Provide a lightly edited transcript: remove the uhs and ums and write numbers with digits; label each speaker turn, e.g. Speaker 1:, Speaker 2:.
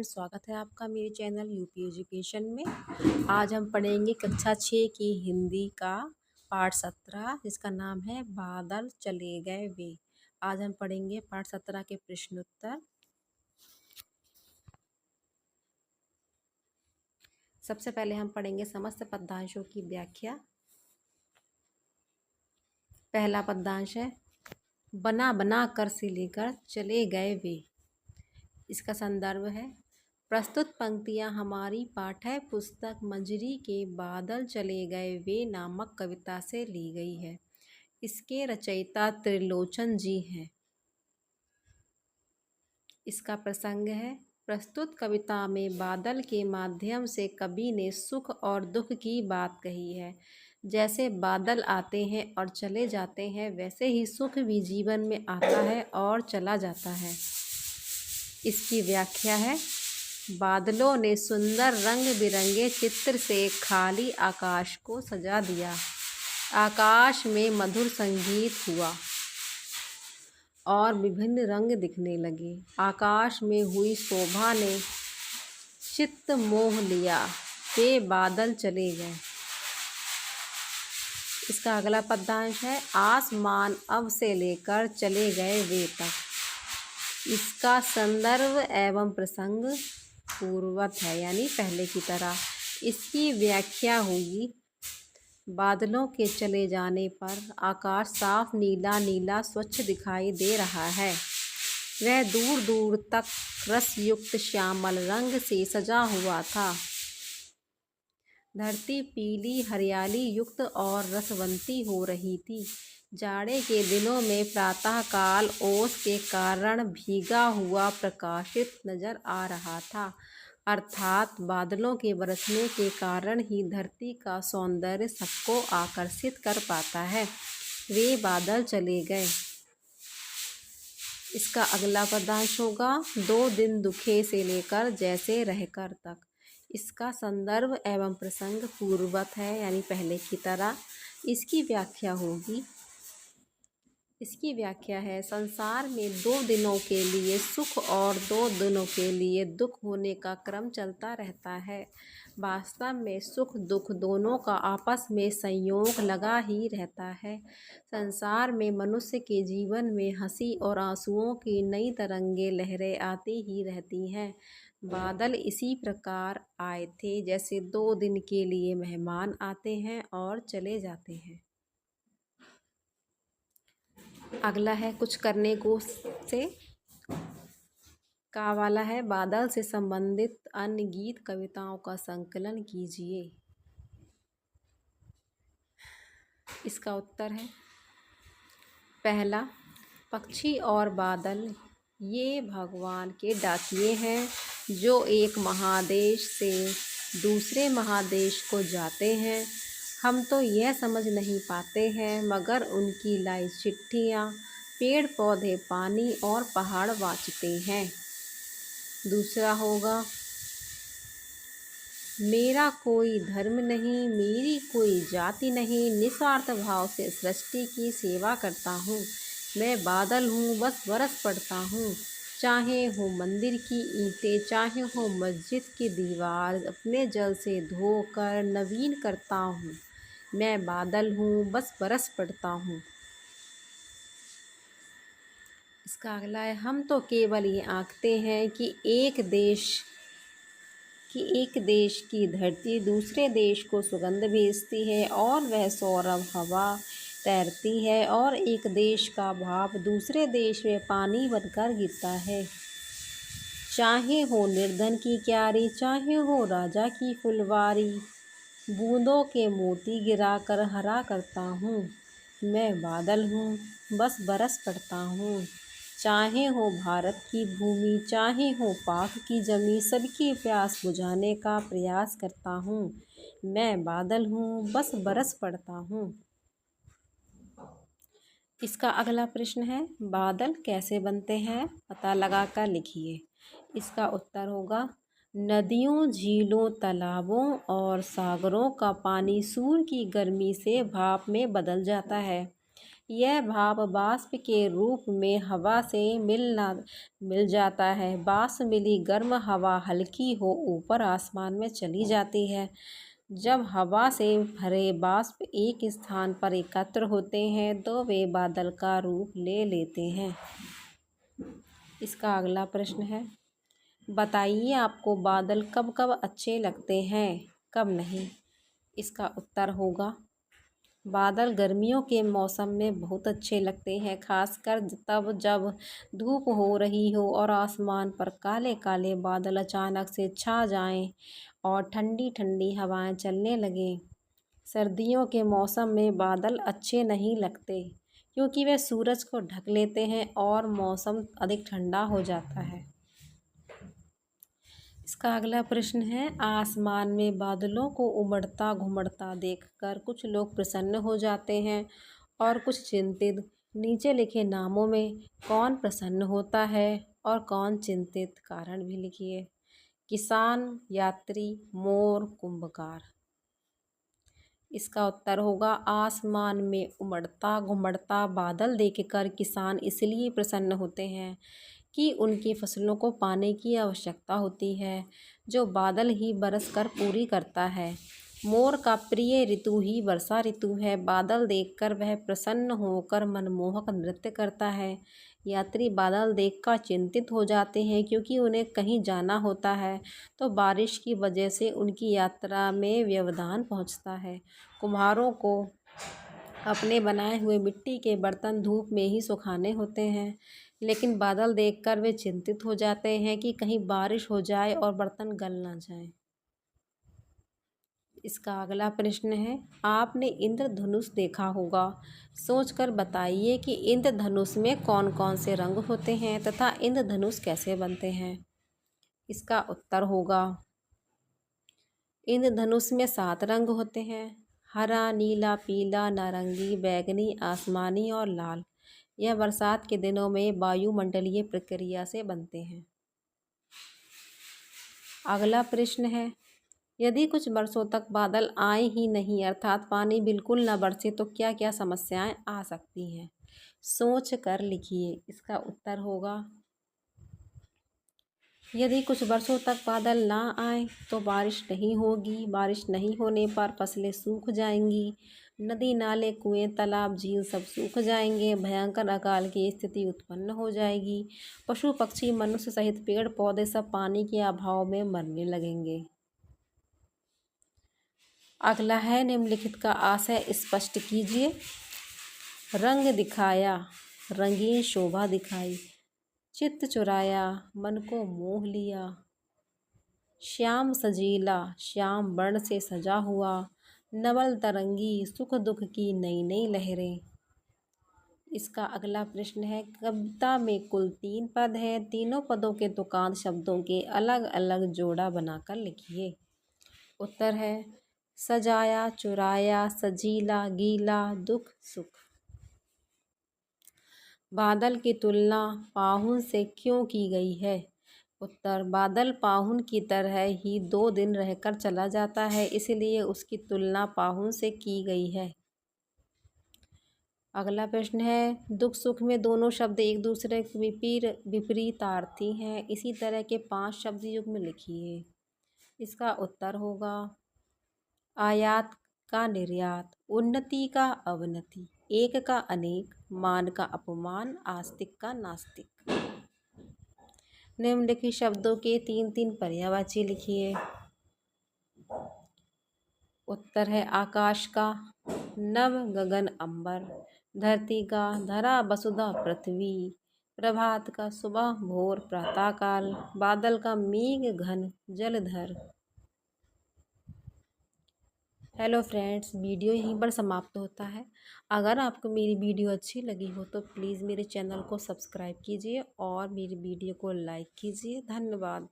Speaker 1: Friends, स्वागत है आपका मेरे चैनल यूपी एजुकेशन में। आज हम पढ़ेंगे कक्षा 6 की हिंदी का पाठ 17, जिसका नाम है बादल चले गए वे। आज हम पढ़ेंगे पाठ 17 के प्रश्नोत्तर। सबसे पहले हम पढ़ेंगे समस्त पद्यांशों की व्याख्या। पहला पद्यांश है, बना बना कर से लेकर चले गए वे। इसका संदर्भ है, प्रस्तुत पंक्तियां हमारी पाठ्य पुस्तक मंजरी के बादल चले गए वे नामक कविता से ली गई है। इसके रचयिता त्रिलोचन जी हैं। इसका प्रसंग है, प्रस्तुत कविता में बादल के माध्यम से कवि ने सुख और दुख की बात कही है। जैसे बादल आते हैं और चले जाते हैं, वैसे ही सुख भी जीवन में आता है और चला जाता है। इसकी व्याख्या है, बादलों ने सुंदर रंग बिरंगे चित्र से खाली आकाश को सजा दिया। आकाश में मधुर संगीत हुआ और विभिन्न रंग दिखने लगे। आकाश में हुई शोभा ने चित्त मोह लिया, वे बादल चले गए। इसका अगला पद्यांश है, आसमान अब से लेकर चले गए वे तक। इसका संदर्भ एवं प्रसंग पूर्ववत है, यानी पहले की तरह। इसकी व्याख्या होगी, बादलों के चले जाने पर आकाश साफ नीला नीला स्वच्छ दिखाई दे रहा है। वह दूर दूर तक रसयुक्त श्यामल रंग से सजा हुआ था। धरती पीली हरियाली युक्त और रसवंती हो रही थी। जाड़े के दिनों में प्रातःकाल ओस के कारण भीगा हुआ प्रकाशित नजर आ रहा था। अर्थात बादलों के बरसने के कारण ही धरती का सौंदर्य सबको आकर्षित कर पाता है। वे बादल चले गए। इसका अगला पद्यांश होगा, दो दिन दुखे से लेकर जैसे रहकर तक। इसका संदर्भ एवं प्रसंग पूर्ववत है, यानी पहले की तरह। इसकी व्याख्या होगी, इसकी व्याख्या है, संसार में 2 दिनों के लिए सुख और 2 दिनों के लिए दुख होने का क्रम चलता रहता है। वास्तव में सुख दुख दोनों का आपस में संयोग लगा ही रहता है। संसार में मनुष्य के जीवन में हंसी और आंसुओं की नई तरंगे लहरें आती ही रहती हैं। बादल इसी प्रकार आए थे, जैसे 2 दिन के लिए मेहमान आते हैं और चले जाते हैं। अगला है, कुछ करने को से का वाला है, बादल से संबंधित अन्य गीत कविताओं का संकलन कीजिए। इसका उत्तर है, पहला, पक्षी और बादल ये भगवान के डाकिये हैं, जो एक महादेश से दूसरे महादेश को जाते हैं। हम तो यह समझ नहीं पाते हैं, मगर उनकी लाई चिट्ठियाँ पेड़ पौधे पानी और पहाड़ वाँचते हैं। दूसरा होगा, मेरा कोई धर्म नहीं, मेरी कोई जाति नहीं, निस्वार्थ भाव से सृष्टि की सेवा करता हूँ। मैं बादल हूँ, बस बरस पड़ता हूँ। चाहे हो मंदिर की ईंटें, चाहे हो मस्जिद की दीवार, अपने जल से धोकर नवीन करता हूँ। मैं बादल हूँ, बस बरस पड़ता हूँ। इसका अगला है, हम तो केवल ये आंकते हैं कि एक देश की धरती दूसरे देश को सुगंध भेजती है और वह सौरभ हवा तैरती है और एक देश का भाप दूसरे देश में पानी बनकर गिरता है। चाहे हो निर्धन की क्यारी, चाहे हो राजा की फुलवारी, बूंदों के मोती गिराकर हरा करता हूँ। मैं बादल हूँ, बस बरस पड़ता हूँ। चाहे हो भारत की भूमि, चाहे हो पाक की जमी, सबकी प्यास बुझाने का प्रयास करता हूँ। मैं बादल हूँ, बस बरस पड़ता हूँ। इसका अगला प्रश्न है, बादल कैसे बनते हैं, पता लगाकर लिखिए। इसका उत्तर होगा, नदियों झीलों तालाबों और सागरों का पानी सूर्य की गर्मी से भाप में बदल जाता है। यह भाप वाष्प के रूप में हवा से मिल जाता है। वाष्प मिली गर्म हवा हल्की हो ऊपर आसमान में चली जाती है। जब हवा से भरे वाष्प एक स्थान पर एकत्र होते हैं तो वे बादल का रूप ले लेते हैं। इसका अगला प्रश्न है, बताइए आपको बादल कब कब अच्छे लगते हैं, कब नहीं। इसका उत्तर होगा, बादल गर्मियों के मौसम में बहुत अच्छे लगते हैं, खासकर तब जब धूप हो रही हो और आसमान पर काले काले बादल अचानक से छा जाएं और ठंडी ठंडी हवाएं चलने लगें। सर्दियों के मौसम में बादल अच्छे नहीं लगते क्योंकि वे सूरज को ढक लेते हैं और मौसम अधिक ठंडा हो जाता है। इसका अगला प्रश्न है, आसमान में बादलों को उमड़ता घुमड़ता देखकर कुछ लोग प्रसन्न हो जाते हैं और कुछ चिंतित। नीचे लिखे नामों में कौन प्रसन्न होता है और कौन चिंतित, कारण भी लिखिए। किसान, यात्री, मोर, कुंभकार। इसका उत्तर होगा, आसमान में उमड़ता घुमड़ता बादल देखकर किसान इसलिए प्रसन्न होते हैं कि उनकी फसलों को पानी की आवश्यकता होती है, जो बादल ही बरस कर पूरी करता है। मोर का प्रिय ऋतु ही वर्षा ऋतु है। बादल देखकर वह प्रसन्न होकर मनमोहक नृत्य करता है। यात्री बादल देखकर चिंतित हो जाते हैं क्योंकि उन्हें कहीं जाना होता है तो बारिश की वजह से उनकी यात्रा में व्यवधान पहुंचता है। कुम्हारों को अपने बनाए हुए मिट्टी के बर्तन धूप में ही सुखाने होते हैं, लेकिन बादल देखकर वे चिंतित हो जाते हैं कि कहीं बारिश हो जाए और बर्तन गल ना जाए। इसका अगला प्रश्न है, आपने इंद्रधनुष देखा होगा, सोचकर बताइए कि इंद्रधनुष में कौन कौन से रंग होते हैं तथा इंद्रधनुष कैसे बनते हैं। इसका उत्तर होगा, इंद्रधनुष में 7 रंग होते हैं, हरा, नीला, पीला, नारंगी, बैंगनी, आसमानी और लाल। यह बरसात के दिनों में वायुमंडलीय प्रक्रिया से बनते हैं। अगला प्रश्न है, यदि कुछ वर्षों तक बादल आए ही नहीं अर्थात पानी बिल्कुल न बरसे तो क्या क्या समस्याएं आ सकती हैं, सोच कर लिखिए। इसका उत्तर होगा, यदि कुछ वर्षों तक बादल ना आए तो बारिश नहीं होगी। बारिश नहीं होने पर फसलें सूख जाएंगी, नदी नाले कुएं तालाब झील सब सूख जाएंगे, भयंकर अकाल की स्थिति उत्पन्न हो जाएगी। पशु पक्षी मनुष्य सहित पेड़ पौधे सब पानी के अभाव में मरने लगेंगे। अगला है, निम्नलिखित का आशय स्पष्ट कीजिए। रंग दिखाया, रंगीन शोभा दिखाई, चित्त चुराया, मन को मोह लिया, श्याम सजीला, श्याम वर्ण से सजा हुआ, नवल तरंगी, सुख दुख की नई नई लहरें। इसका अगला प्रश्न है, कविता में कुल 3 पद हैं, तीनों पदों के तुकांत शब्दों के अलग अलग जोड़ा बनाकर लिखिए। उत्तर है, सजाया, चुराया, सजीला, गीला, दुख, सुख। बादल की तुलना पाहुन से क्यों की गई है। उत्तर, बादल पाहुन की तरह ही 2 दिन रहकर चला जाता है, इसलिए उसकी तुलना पाहुन से की गई है। अगला प्रश्न है, दुख सुख में दोनों शब्द एक दूसरे के विपरीतार्थी हैं, इसी तरह के 5 शब्द युग्म लिखिए। इसका उत्तर होगा, आयात का निर्यात, उन्नति का अवनति, एक का अनेक, मान का अपमान, आस्तिक का नास्तिक। निम्नलिखित शब्दों के 3-3 पर्यायवाची लिखिए। उत्तर है, आकाश का नभ गगन अंबर, धरती का धरा वसुधा पृथ्वी, प्रभात का सुबह भोर प्रातःकाल, बादल का मेघ घन जलधर। हेलो फ्रेंड्स, वीडियो यहीं पर समाप्त होता है। अगर आपको मेरी वीडियो अच्छी लगी हो तो प्लीज़ मेरे चैनल को सब्सक्राइब कीजिए और मेरी वीडियो को लाइक कीजिए। धन्यवाद।